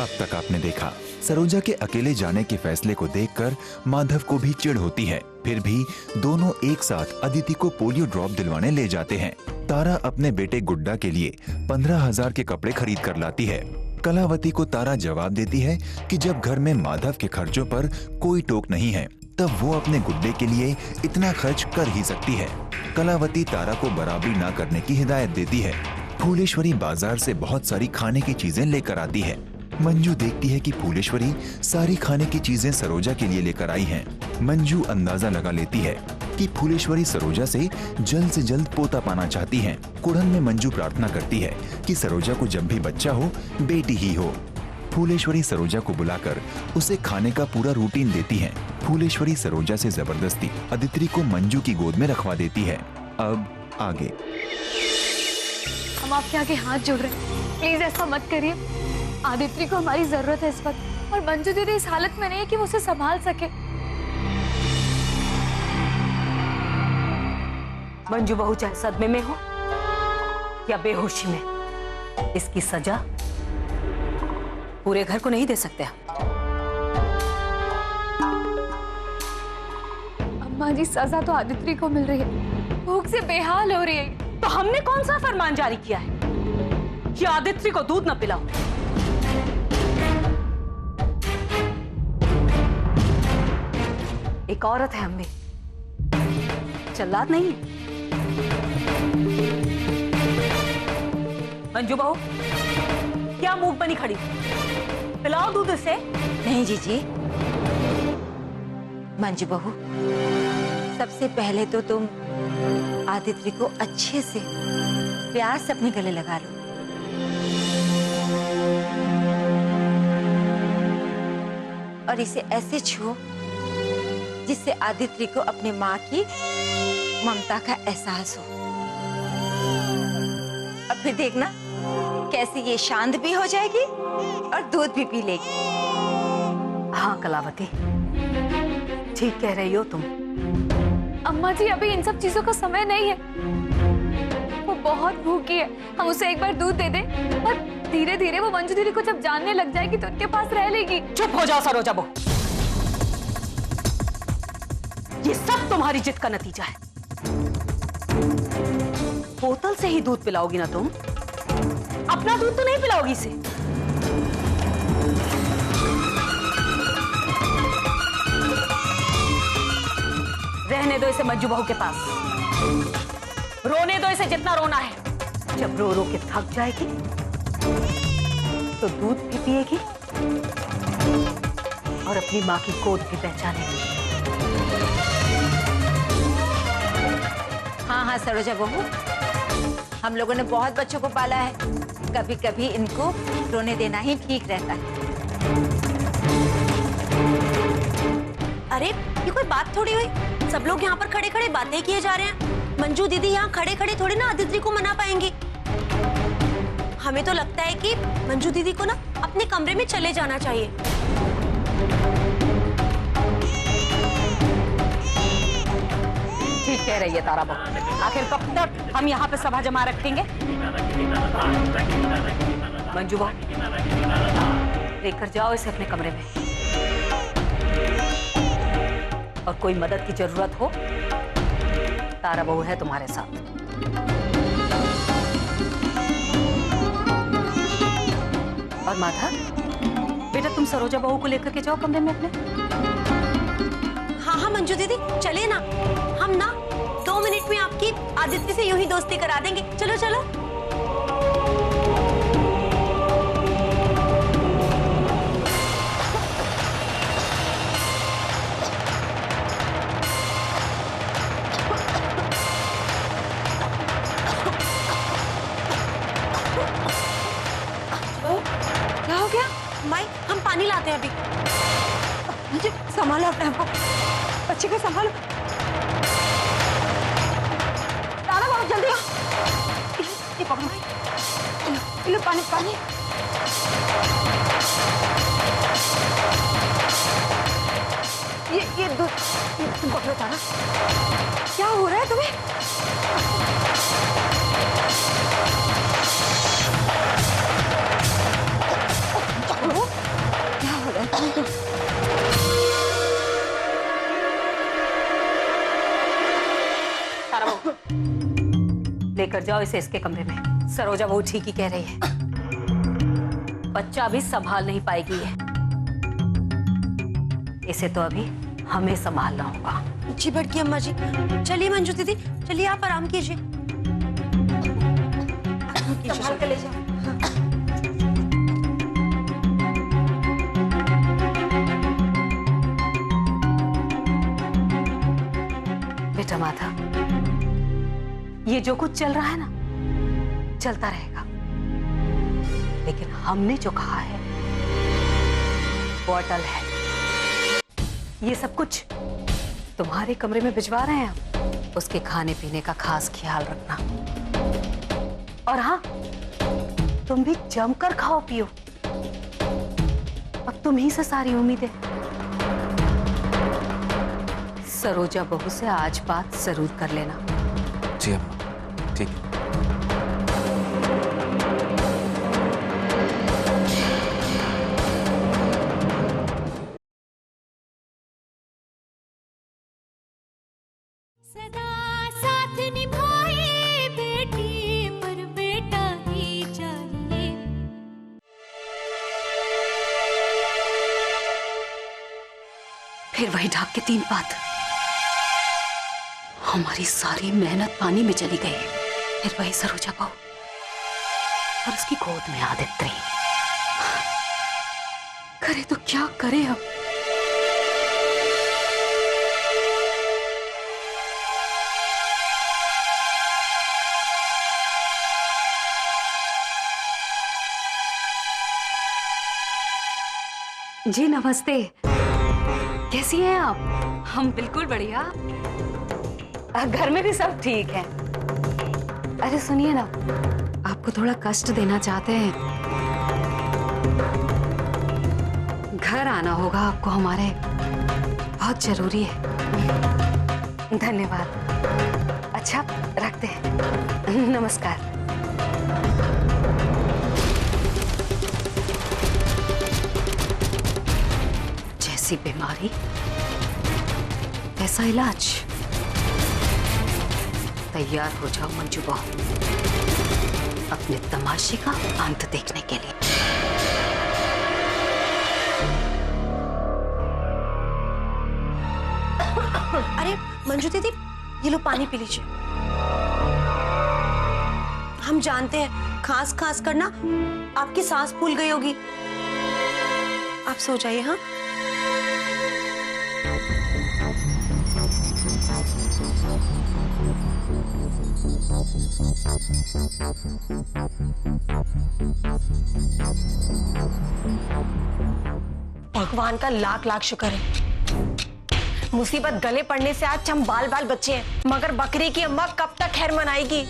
अब तक आपने देखा, सरोजा के अकेले जाने के फैसले को देखकर माधव को भी चिढ़ होती है। फिर भी दोनों एक साथ अदिति को पोलियो ड्रॉप दिलवाने ले जाते हैं। तारा अपने बेटे गुड्डा के लिए 15,000 के कपड़े खरीद कर लाती है। कलावती को तारा जवाब देती है कि जब घर में माधव के खर्चों पर कोई टोक नहीं है, तब वो अपने गुड्डे के लिए इतना खर्च कर ही सकती है। कलावती तारा को बराबरी ना करने की हिदायत देती है। फूलेश्वरी बाजार से बहुत सारी खाने की चीजें लेकर आती है। मंजू देखती है कि फूलेश्वरी सारी खाने की चीजें सरोजा के लिए लेकर आई हैं। मंजू अंदाजा लगा लेती है कि फूलेश्वरी सरोजा से जल्द पोता पाना चाहती हैं। कुड़न में मंजू प्रार्थना करती है कि सरोजा को जब भी बच्चा हो, बेटी ही हो। फूलेश्वरी सरोजा को बुलाकर उसे खाने का पूरा रूटीन देती है। फूलेश्वरी सरोजा से जबरदस्ती अदिति को मंजू की गोद में रखवा देती है। अब आगे। हम आपके आगे हाथ जोड़ रहे हैं, प्लीज ऐसा मत करिए। आदित्य को हमारी जरूरत है इस वक्त, और मंजू दीदी इस हालत में नहीं है कि वो उसे संभाल सके। मंजू बहू चाहे सदमे में हो या बेहोशी में, इसकी सजा पूरे घर को नहीं दे सकते। अम्मा जी, सजा तो आदित्य को मिल रही है, भूख से बेहाल हो रही है। तो हमने कौन सा फरमान जारी किया है कि आदित्य को दूध न पिलाओ? एक औरत है हम भी, जल्लाद नहीं। मंजू बहू, क्या मुंह बनी खड़ी? पिलाओ दूध इसे। नहीं जीजी। मंजू बहू, सबसे पहले तो तुम आदित्य को अच्छे से प्यार से अपने गले लगा लो। और इसे ऐसे छुओ जिससे आदित्य को अपने माँ की ममता का एहसास हो। अब फिर देखना कैसे ये शांत भी हो जाएगी और दूध भी पी लेगी। हाँ कलावती, ठीक कह रही हो तुम। अम्मा जी, अभी इन सब चीजों का समय नहीं है। वो बहुत भूखी है, हम उसे एक बार दूध दे दें और धीरे धीरे वो मंजू दीदी को जब जानने लग जाएगी तो उनके पास रह लेगी। चुप हो जाओ सरोजा बहू, ये सब तुम्हारी जिद का नतीजा है। बोतल से ही दूध पिलाओगी ना तुम? अपना दूध तो नहीं पिलाओगी इसे? रहने दो इसे मंजू बहू के पास, रोने दो इसे जितना रोना है। जब रो रो के थक जाएगी तो दूध भी पिएगी और अपनी माँ की गोद भी पहचानेगी। हाँ सरोजा बहू, हम लोगों ने बहुत बच्चों को पाला है, कभी कभी इनको रोने देना ही ठीक रहता है। अरे ये कोई बात थोड़ी हुई, सब लोग यहाँ पर खड़े खड़े बातें किए जा रहे हैं। मंजू दीदी यहाँ खड़े खड़े थोड़ी ना आदित्य को मना पाएंगी। हमें तो लगता है कि मंजू दीदी को ना अपने कमरे में चले जाना चाहिए। ठीक कह रही है तारा बहू, आखिर कब तक हम यहाँ पे सभा जमा रखेंगे? मंजू बहू, लेकर जाओ इसे अपने कमरे में, और कोई मदद की जरूरत हो तारा बहू है तुम्हारे साथ। और माधव बेटा, तुम सरोजा बहू को लेकर के जाओ कमरे में अपने। हाँ मंजू दीदी, चले ना, हम ना 2 मिनट में आपकी आदित्य से यूं ही दोस्ती करा देंगे। चलो चलो। क्या हो गया? माई, हम पानी लाते हैं अभी। मुझे संभालो अपने आप को, बच्चे को संभालो। तारा बहुत जल्दी आओ। ये पकड़ो, लो पानी पानी। ये दूध तुम पकड़ो तारा। क्या हो रहा है तुम्हें? पकड़ो। लेकर जाओ इसे इसके कमरे में। सरोजा वो ठीक ही कह रही है, बच्चा अभी संभाल नहीं पाएगी है। इसे तो अभी हमें संभालना होगा। जी बड़की अम्मा जी। चलिए मंजू दीदी, चलिए आप आराम कीजिए। संभाल कर ले जाओ। बेटा माधव, ये जो कुछ चल रहा है ना, चलता रहेगा, लेकिन हमने जो कहा है वो अटल है। ये सब कुछ तुम्हारे कमरे में भिजवा रहे हैं हम। उसके खाने पीने का खास ख्याल रखना, और हाँ, तुम भी जमकर खाओ पियो। अब तुम ही से सारी उम्मीदें। सरोजा बहू से आज बात जरूर कर लेना। जी अम्मा, ठीक है। सदा साथ निभाए बेटी पर बेटा ही चाहिए। फिर वही ढाक के 3 बात। हमारी सारी मेहनत पानी में चली गई। फिर वही सरोजा बहू और उसकी गोद में आदित्य। करे तो क्या करे अब। जी नमस्ते, कैसी हैं आप? हम बिल्कुल बढ़िया। घर में भी सब ठीक है। अरे सुनिए ना, आपको थोड़ा कष्ट देना चाहते हैं। घर आना होगा आपको हमारे, बहुत जरूरी है। धन्यवाद। अच्छा, रखते हैं। नमस्कार। जैसी बीमारी ऐसा इलाज। तैयार हो जाओ मंजू बहू, अपने तमाशे का अंत देखने के लिए। अरे मंजू दीदी, ये लो पानी पी लीजिए। हम जानते हैं खांस खांस करना आपकी सांस फूल गई होगी। आप सो जाइए। हाँ, भगवान का लाख लाख शुक्र है, मुसीबत गले पड़ने से आज हम बाल बाल बचे हैं। मगर बकरी की अम्मा कब तक खैर मनाएगी।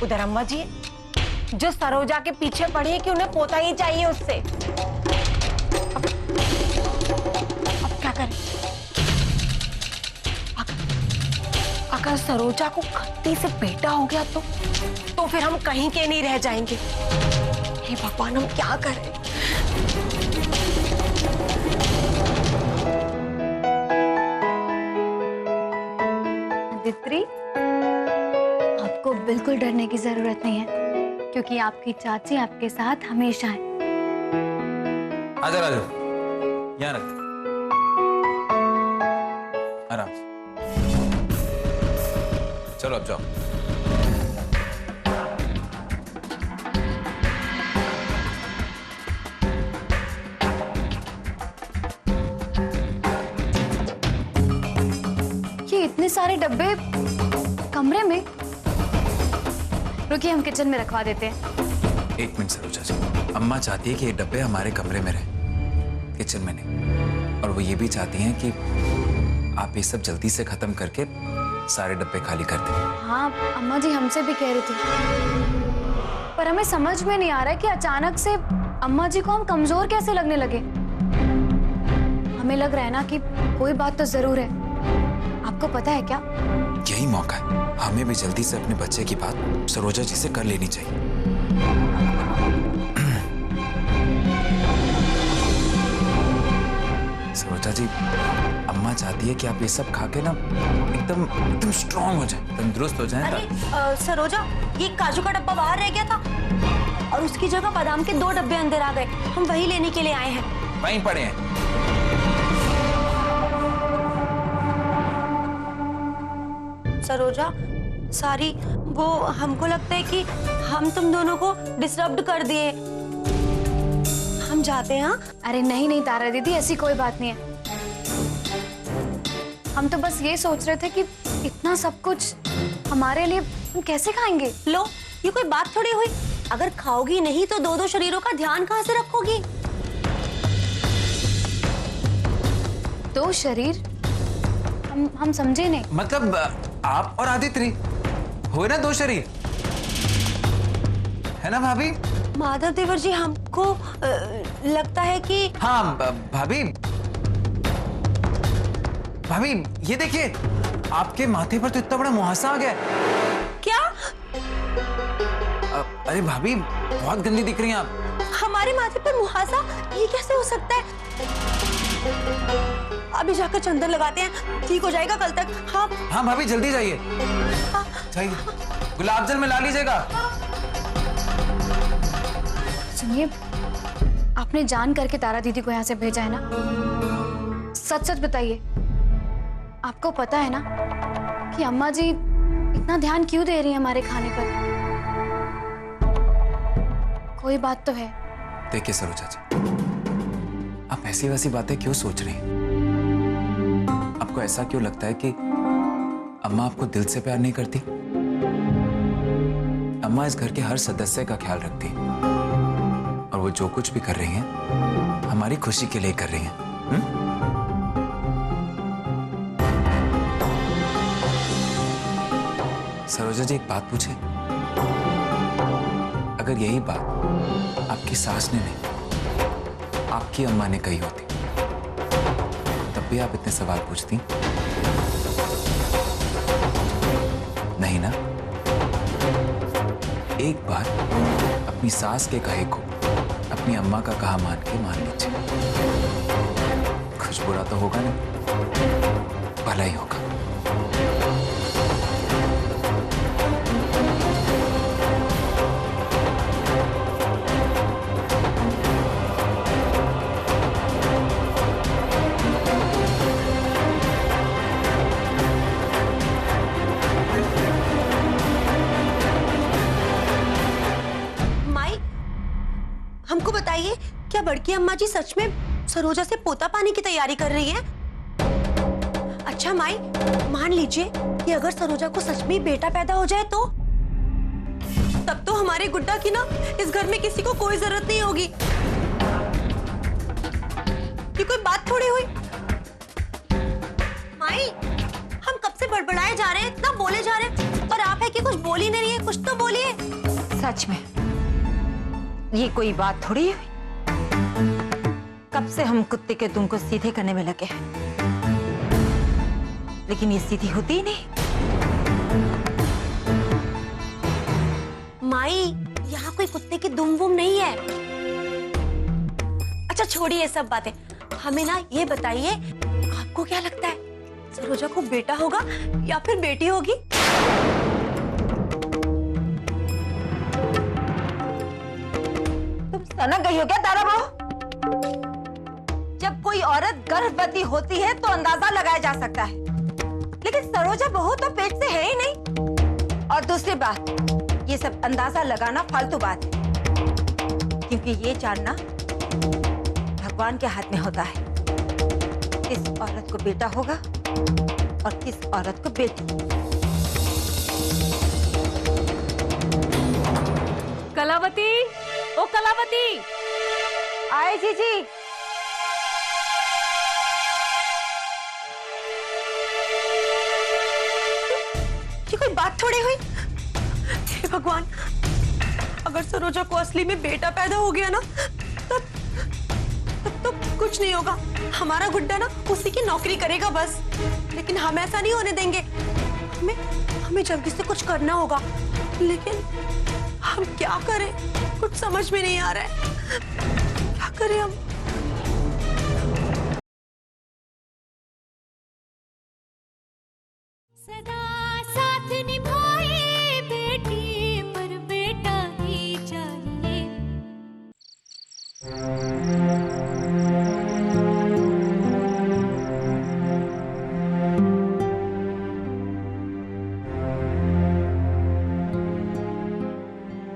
उधर अम्मा जी जो सरोजा के पीछे पड़ी है कि उन्हें पोता ही चाहिए उससे। अब क्या करें? अगर सरोजा को खत्ती से बेटा हो गया तो फिर हम कहीं के नहीं रह जाएंगे। हे भगवान, हम क्या करें? आदित्य, आपको बिल्कुल डरने की जरूरत नहीं है, क्योंकि आपकी चाची आपके साथ हमेशा है। आजा राजू, यहाँ रख, आराम से। चलो अब जाओ। ये इतने सारे डब्बे कमरे में। रुकिए, हम किचन में रखवा देते हैं। 1 मिनट सरोजा जी, अम्मा चाहती है कि ये डब्बे हमारे कमरे में रहे, किचन में नहीं। और वो ये भी चाहती हैं कि आप ये सब जल्दी से खत्म करके सारे डब्बे खाली कर दें। हाँ, अम्मा जी हमसे भी कह रही थी, पर हमें समझ में नहीं आ रहा है कि अचानक से अम्मा जी को हम कमजोर कैसे लगने लगे। हमें लग रहा है ना कि कोई बात तो जरूर है। आपको पता है क्या? यही मौका है, हमें भी जल्दी से अपने बच्चे की बात सरोजा जी से कर लेनी चाहिए। सरोजा जी, अम्मा चाहती है कि आप ये सब खा के ना एकदम एकदम स्ट्रांग हो जाए, तंदुरुस्त हो जाए। अरे सरोजा, ये काजू का डब्बा बाहर रह गया था और उसकी जगह बादाम के 2 डब्बे अंदर आ गए। हम वही लेने के लिए आए हैं। वहीं पड़े हैं। सरोजा, सॉरी, वो हमको लगता है कि हम तुम दोनों को डिस्टर्ब कर दिए। हम जाते हैं। हाँ? अरे नहीं नहीं तारा दीदी, ऐसी कोई बात नहीं है। हम तो बस ये सोच रहे थे कि इतना सब कुछ हमारे लिए हम कैसे खाएंगे। लो, ये कोई बात थोड़ी हुई। अगर खाओगी नहीं तो 2-2 शरीरों का ध्यान कहाँ से रखोगी? 2 शरीर? हम समझे नहीं। मतलब आप और आदित्य हुए ना 2 शरीर, है ना भाभी? माधव देवर जी, हमको लगता है कि हाँ भाभी, भाभी ये देखिए, आपके माथे पर तो इतना बड़ा मुहासा आ गया। क्या? अरे भाभी, बहुत गंदी दिख रही हैं आप। हमारे माथे पर मुहासा? ये कैसे हो सकता है? अभी जाकर चंदन लगाते हैं, ठीक हो जाएगा कल तक। हाँ हाँ भाभी, जल्दी जाइए। जाइए, गुलाब जल मिला लीजिएगा। सुनिए, आपने जान करके तारा दीदी को यहाँ से भेजा है ना? सच सच बताइए, आपको पता है ना कि अम्मा जी इतना ध्यान क्यों दे रही है हमारे खाने पर? कोई बात तो है। देखिए सरोजा जी, आप ऐसी वैसी बातें क्यों सोच रही हैं? आपको ऐसा क्यों लगता है कि अम्मा आपको दिल से प्यार नहीं करती? अम्मा इस घर के हर सदस्य का ख्याल रखती है और वो जो कुछ भी कर रही हैं हमारी खुशी के लिए कर रही हैं। सरोजा जी, एक बात पूछे? अगर यही बात आपकी सास ने नहीं, आपकी अम्मा ने कही होती, तब भी आप इतने सवाल पूछती? नहीं ना? एक बार अपनी सास के कहे को अपनी अम्मा का कहा मान के मान लीजिए। कुछ बुरा तो होगा नहीं, भला ही होगा। हमको बताइए, क्या बड़की अम्मा जी सच में सरोजा से पोता पानी की तैयारी कर रही हैं? अच्छा माई, मान लीजिए कि अगर सरोजा को सच में बेटा पैदा हो जाए तो? तब तो हमारे गुड्डा की ना इस घर में किसी को कोई जरूरत नहीं होगी। ये कोई बात थोड़ी हुई। माई, हम कब से बड़बड़ाए जा रहे हैं, इतना बोले जा रहे हैं, और आप है कि कुछ बोल ही नहीं रही है। कुछ तो बोलिए। सच में ये कोई बात थोड़ी है। कब से हम कुत्ते के दुम को सीधे करने में लगे हैं, लेकिन ये सीधी होती ही नहीं। माई, यहाँ कोई कुत्ते की दुम वुम नहीं है। अच्छा छोड़िए ये सब बातें, हमें ना ये बताइए, आपको क्या लगता है सरोजा को बेटा होगा या फिर बेटी होगी? तुम सनक गई हो क्या तारा बहू? जब कोई औरत गर्भवती होती है तो अंदाजा लगाया जा सकता है, लेकिन सरोजा बहू तो पेट से है ही नहीं। और दूसरी बात, ये सब अंदाजा लगाना फालतू बात है, क्योंकि ये जानना भगवान के हाथ में होता है, किस औरत को बेटा होगा और किस औरत को बेटी। कलावती, ओ कलावती, आए जीजी। ये कोई बात थोड़ी हुई। हे भगवान, अगर सरोजा को असली में बेटा पैदा हो गया ना, तब तो कुछ नहीं होगा। हमारा गुड्डा ना उसी की नौकरी करेगा बस। लेकिन हम ऐसा नहीं होने देंगे। हमें जल्दी से कुछ करना होगा, लेकिन हम क्या करें, कुछ समझ में नहीं आ रहा है। क्या करें हम? सदा साथ निभाए बेटी पर बेटा ही चाहिए।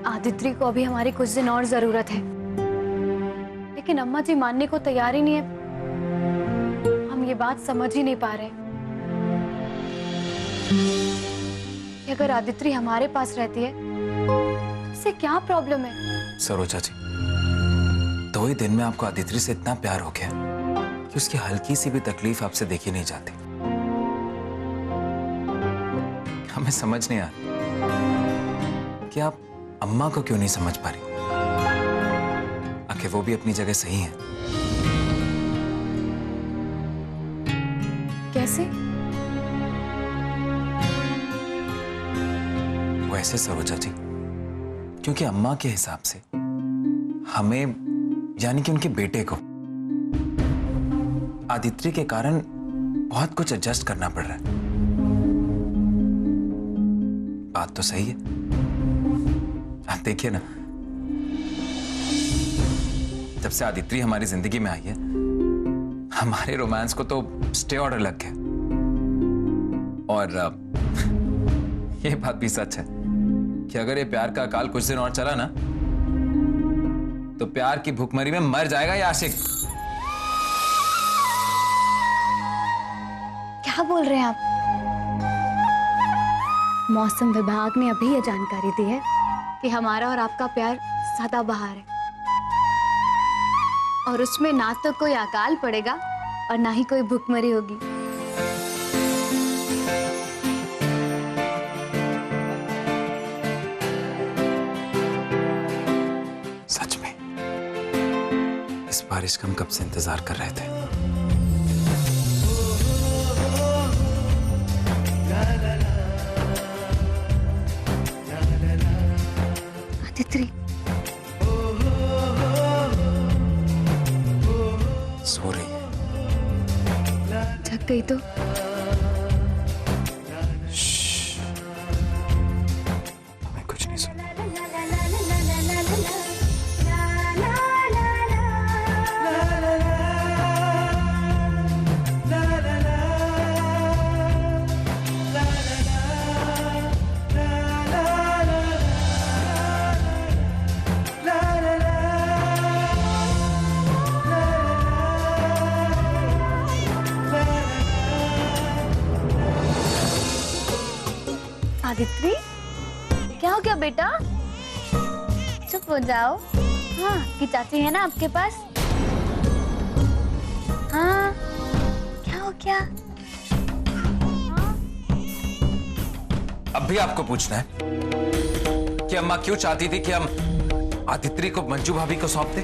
आदित्य को अभी हमारी कुछ दिन और जरूरत है, लेकिन अम्मा जी मानने को तैयार ही नहीं है। हम ये बात समझ ही नहीं पा रहे कि अगर आदित्य हमारे पास रहती है तो उसे क्या प्रॉब्लम है। सरोजा जी, 2 ही दिन में आपको आदित्य से इतना प्यार हो गया कि उसकी हल्की सी भी तकलीफ आपसे देखी नहीं जाती। हमें समझ नहीं आ रहा कि आप अम्मा को क्यों नहीं समझ पा रही। आखिर वो भी अपनी जगह सही है। कैसे? वैसे सरोजा जी, क्योंकि अम्मा के हिसाब से हमें यानी कि उनके बेटे को आदित्य के कारण बहुत कुछ एडजस्ट करना पड़ रहा है। बात तो सही है। आप देखिए ना, जब से आदित्य हमारी जिंदगी में आई है, हमारे रोमांस को तो स्टे ऑर्डर लग गया। और ये बात भी सच है कि अगर ये प्यार का अकाल कुछ दिन और चला ना, तो प्यार की भूखमरी में मर जाएगा ये आशिक। क्या बोल रहे हैं आप? मौसम विभाग ने अभी ये जानकारी दी है कि हमारा और आपका प्यार सदाबहार है, और उसमें ना तो कोई अकाल पड़ेगा और ना ही कोई भूखमरी होगी। सच में इस बारिश का हम कब से इंतजार कर रहे थे। आदित्य सो रही है। जग गई तो मैं कुछ नहीं सुना। आदित्य, क्या हो गया बेटा? चुप हो जाओ। हाँ, कि चाची है ना आपके पास? हाँ, क्या हो गया? अब भी आपको पूछना है कि अम्मा क्यों चाहती थी कि हम आदित्य को मंजू भाभी को सौंप दें?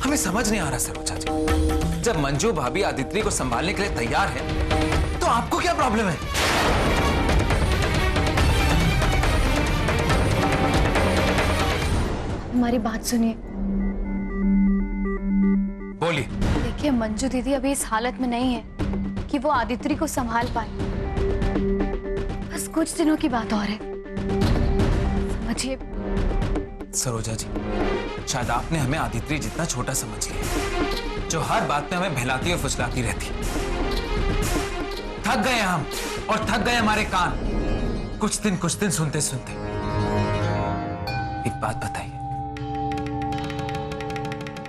हमें समझ नहीं आ रहा सरोजा जी। जब मंजू भाभी आदित्य को संभालने के लिए तैयार है, तो आपको क्या प्रॉब्लम है? हमारी बात सुनिए। बोलिए। देखिए, मंजू दीदी अभी इस हालत में नहीं है कि वो आदित्य को संभाल पाए। बस कुछ दिनों की बात और है, समझिए। सरोजा जी, शायद आपने हमें आदित्य जितना छोटा समझ लिया, जो हर बात में हमें बहलाती और फुसलाती रहती। थक गए हम, और थक गए हमारे कान, कुछ दिन सुनते सुनते। एक बात बताइए,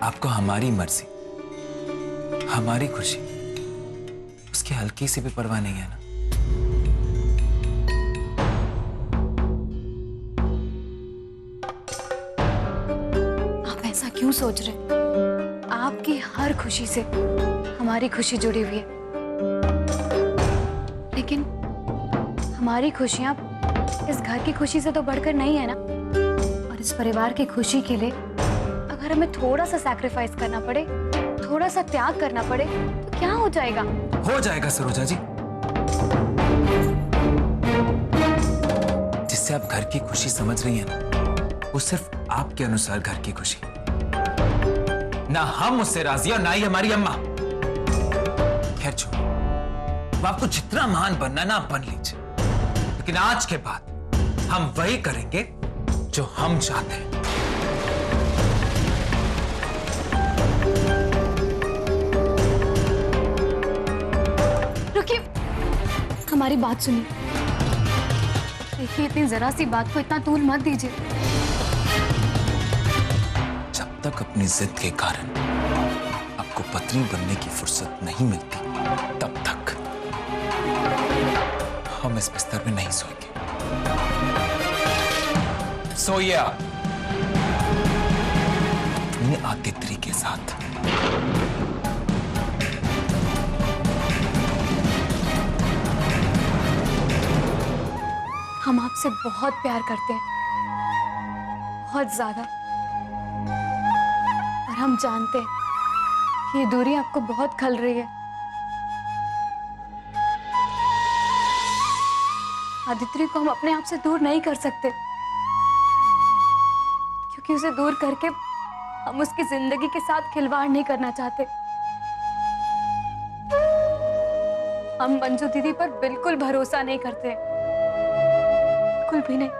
आपको हमारी मर्जी, हमारी खुशी, उसकी हल्की सी भी परवाह नहीं है ना? आप ऐसा क्यों सोच रहे? आपकी हर खुशी से हमारी खुशी जुड़ी हुई है, लेकिन हमारी खुशियां इस घर की खुशी से तो बढ़कर नहीं है ना। और इस परिवार की खुशी के लिए अगर हमें थोड़ा सा सैक्रिफाइस करना पड़े, थोड़ा सा त्याग करना पड़े, तो क्या हो जाएगा? हो जाएगा सरोजा जी। जिससे आप घर की खुशी समझ रही हैं ना, वो सिर्फ आपके अनुसार घर की खुशी, ना हम उससे राजी और ना ही हमारी अम्मा। खैर छोड़ो, अब आपको जितना महान बनना ना आप बन लीजिए, लेकिन आज के बाद हम वही करेंगे जो हम चाहते हैं। रुकिए, हमारी बात सुनिए। देखिए, इतनी जरा सी बात को इतना तूल मत दीजिए। जब तक अपनी जिद के कारण आपको पत्नी बनने की फुर्सत नहीं मिलती, तब तक हम इस बिस्तर में नहीं सोएंगे। सोइए आप अपनी आदित्य के साथ। हम आपसे बहुत प्यार करते हैं, बहुत ज्यादा। और हम जानते हैं कि ये दूरी आपको बहुत खल रही है। आदित्य को हम अपने आप से दूर नहीं कर सकते, क्योंकि उसे दूर करके हम उसकी जिंदगी के साथ खिलवाड़ नहीं करना चाहते। हम मंजू दीदी पर बिल्कुल भरोसा नहीं करते, बिल्कुल भी नहीं।